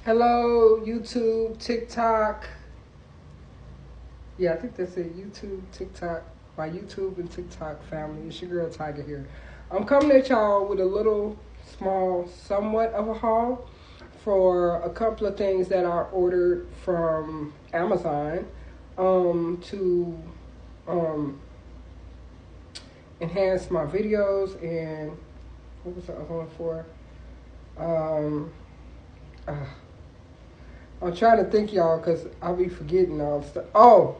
Hello, YouTube, TikTok. Yeah, I think that's it. YouTube, TikTok. My YouTube and TikTok family. It's your girl Tiger here. I'm coming at y'all with a little small, somewhat of a haul for a couple of things that I ordered from Amazon to um, enhance my videos and what was the other one for? Um, uh, I'm trying to think, y'all, because I'll be forgetting all stuff. Oh,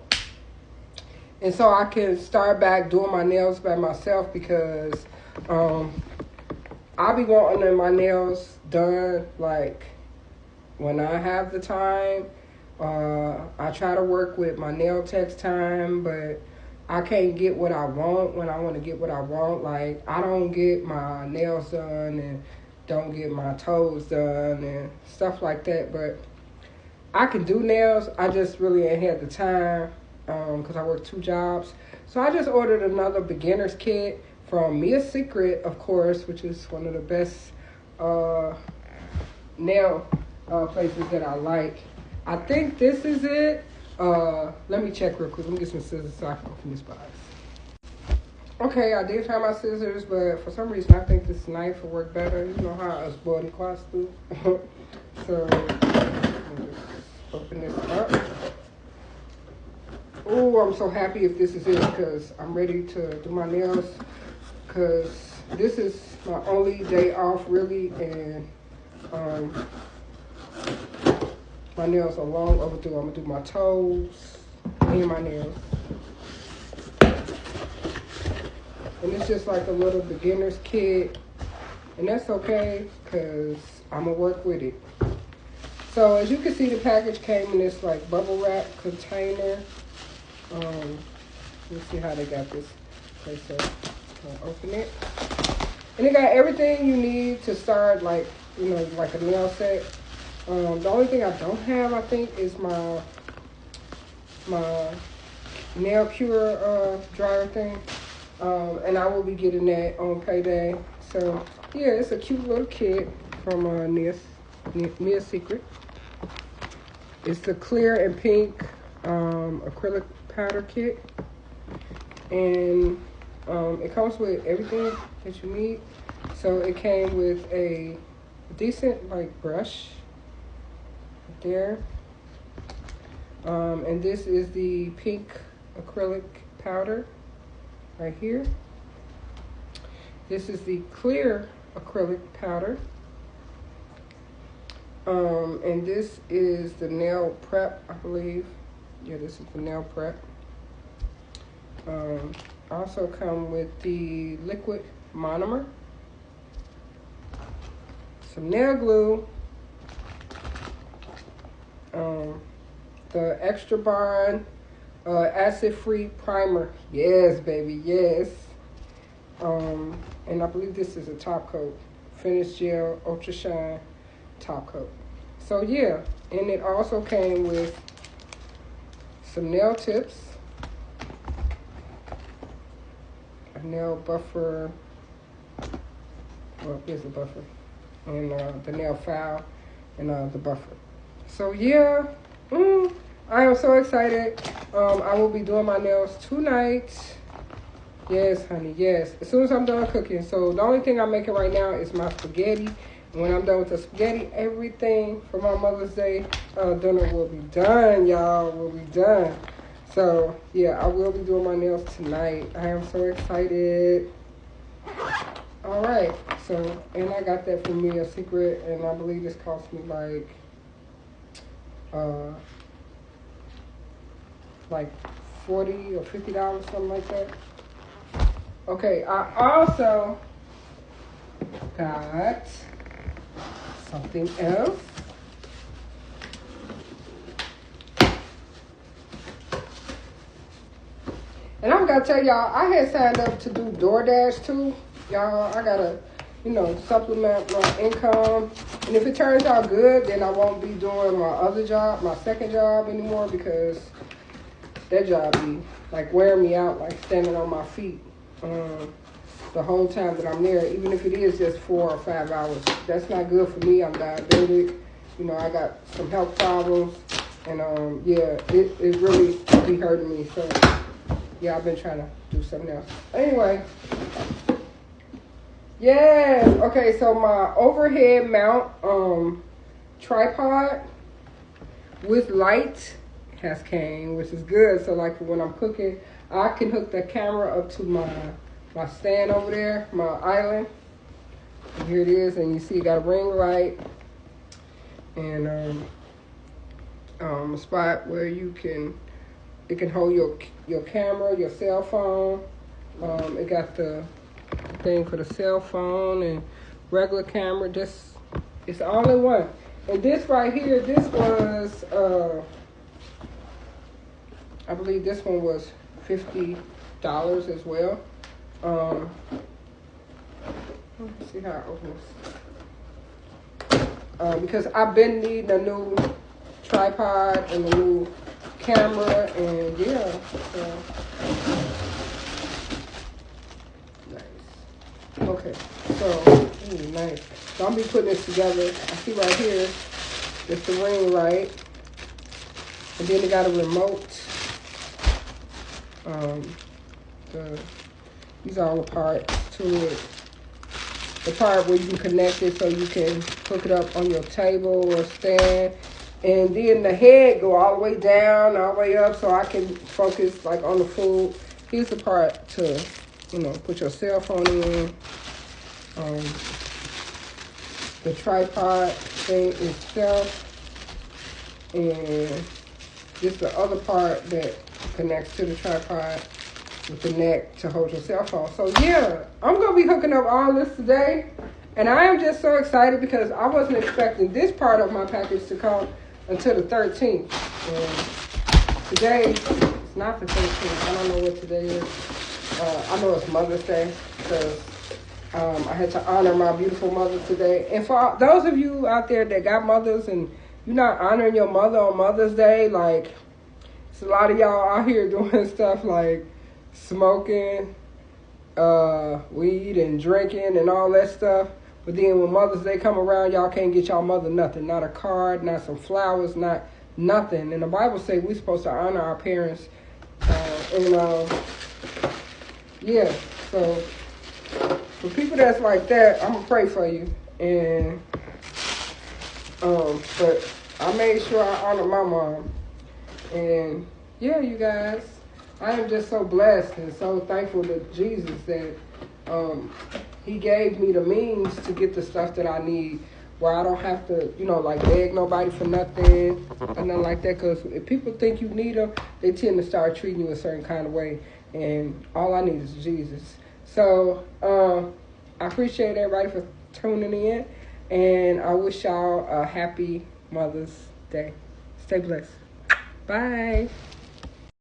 and so I can start back doing my nails by myself because um, I'll be wanting my nails done like when I have the time. I try to work with my nail tech's time, but I can't get what I want when I want to get what I want. Like, I don't get my nails done and don't get my toes done and stuff like that, but I can do nails. I just really ain't had the time because I work two jobs. So I just ordered another beginner's kit from Mia Secret, of course, which is one of the best uh, nail places that I like. I think this is it. Let me check real quick. Let me get some scissors so I can open this box. Okay, I did find my scissors, but for some reason I think this knife will work better. You know how us body cloths do. So, let me just open this up. Oh, I'm so happy if this is it because I'm ready to do my nails because this is my only day off really, and my nails are long overdue. I'm going to do my toes and my nails. And it's just like a little beginner's kit. And that's okay because I'm going to work with it. So as you can see, the package came in this like bubble wrap container. Let's see how they got this place up. I'll open it. And it got everything you need to start like, like a nail set. The only thing I don't have, I think, is my nail cure dryer thing. And I will be getting that on payday. So, yeah, it's a cute little kit from Mia Secret. It's the clear and pink acrylic powder kit. And it comes with everything that you need. So it came with a decent like brush right there. And this is the pink acrylic powder right here. This is the clear acrylic powder. And this is the nail prep, I believe. Yeah, this is the nail prep. Also come with the liquid monomer, some nail glue, the Extra Bond acid-free primer. Yes, baby, yes. And I believe this is a top coat, Finish Gel Ultra Shine top coat. So yeah, and it also came with some nail tips, a nail buffer. Well, here's the buffer, and the nail file, and the buffer. So yeah, I am so excited. I will be doing my nails tonight. Yes, honey, yes. As soon as I'm done cooking. So the only thing I'm making right now is my spaghetti. And when I'm done with the spaghetti, everything for my Mother's Day dinner will be done, y'all. Will be done. So yeah, I will be doing my nails tonight. I am so excited. All right. So, and I got that from Mia Secret, and I believe this cost me like $40 or $50, something like that. Okay, I also got something else. And I'm gonna tell y'all, I had signed up to do DoorDash too. Y'all, I gotta, supplement my income. And if it turns out good, then I won't be doing my other job, my second job anymore, because that job be like wearing me out, like standing on my feet the whole time that I'm there, even if it is just 4 or 5 hours. That's not good for me. I'm diabetic, you know, I got some health problems, and yeah, it really be hurting me. So yeah, I've been trying to do something else. Anyway, yeah, okay. So my overhead mount tripod with light has came, which is good. So like when I'm cooking, I can hook the camera up to my stand over there, my island. And here it is, and you see it got a ring light and a spot where it can hold your camera, your cell phone. It got the thing for the cell phone and regular camera. It's all in one. And this right here, this was I believe this one was $50 as well. Let me see how I open this. Because I've been needing a new tripod and a new camera, and yeah, so nice. Okay, so nice. So I'm be putting this together. I see right here, it's the ring light, and then it got a remote. These are all the parts to it. The part where you can connect it so you can hook it up on your table or stand. And then the head go all the way down, all the way up, so I can focus like on the food. Here's the part to, you know, put your cell phone in. The tripod thing itself. And this is the other part that connects to the tripod with the neck to hold your cell phone. So yeah, I'm going to be hooking up all this today. And I am just so excited because I wasn't expecting this part of my package to come until the 13th. And today, it's not the 13th. I don't know what today is. I know it's Mother's Day because I had to honor my beautiful mother today. And for those of you out there that got mothers and you're not honoring your mother on Mother's Day, like, it's a lot of y'all out here doing stuff like smoking weed and drinking and all that stuff. But then when Mother's Day come around, y'all can't get y'all mother nothing. Not a card, not some flowers, not nothing. And the Bible says we're supposed to honor our parents. Yeah, so for people that's like that, I'm going to pray for you. And but I made sure I honor my mom. And yeah, you guys, I am just so blessed and so thankful to Jesus that he gave me the means to get the stuff that I need, where I don't have to, you know, like beg nobody for nothing or nothing like that. Because if people think you need them, they tend to start treating you a certain kind of way. And all I need is Jesus. So I appreciate everybody for tuning in. And I wish y'all a happy Mother's Day. Stay blessed. Bye.